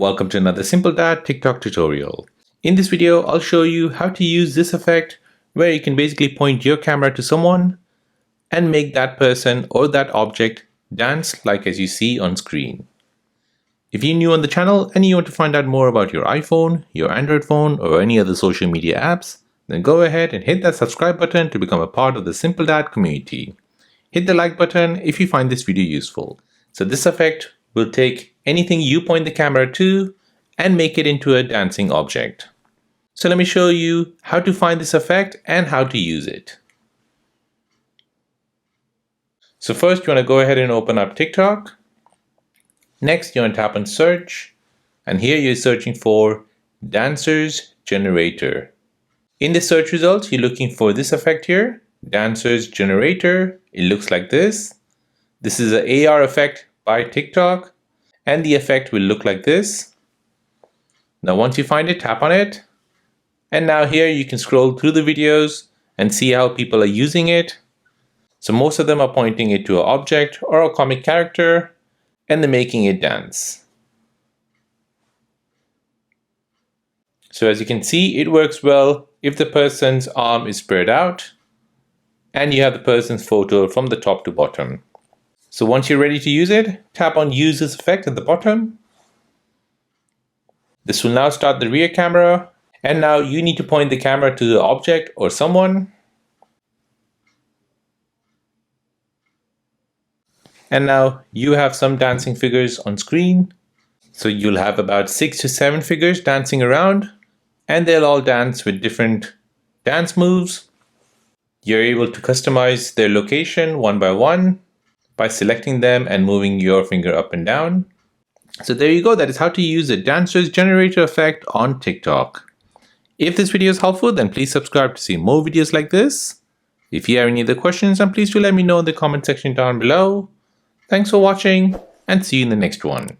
Welcome to another Simple Dad TikTok tutorial. In this video, I'll show you how to use this effect where you can basically point your camera to someone and make that person or that object dance like as you see on screen. If you're new on the channel and you want to find out more about your iPhone, your Android phone, or any other social media apps, then go ahead and hit that subscribe button to become a part of the Simple Dad community. Hit the like button if you find this video useful. So this effect will take anything you point the camera to and make it into a dancing object. So let me show you how to find this effect and how to use it. So first you want to go ahead and open up TikTok. Next you want to tap on search, and here you're searching for Dancers Generator. In the search results you're looking for this effect here, Dancers Generator. It looks like this. This is an AR effect by TikTok, and the effect will look like this. Now once you find it, tap on it, and now here you can scroll through the videos and see how people are using it. So most of them are pointing it to an object or a comic character and they're making it dance. So as you can see, it works well if the person's arm is spread out and you have the person's photo from the top to bottom. So once you're ready to use it, tap on Use this effect at the bottom. This will now start the rear camera, and now you need to point the camera to the object or someone. And now you have some dancing figures on screen. So you'll have about 6 to 7 figures dancing around, and they'll all dance with different dance moves. You're able to customize their location one by one by selecting them and moving your finger up and down. So there you go, that is how to use the Dancers Generator effect on TikTok. If this video is helpful, then please subscribe to see more videos like this. If you have any other questions, then please do let me know in the comment section down below. Thanks for watching and see you in the next one.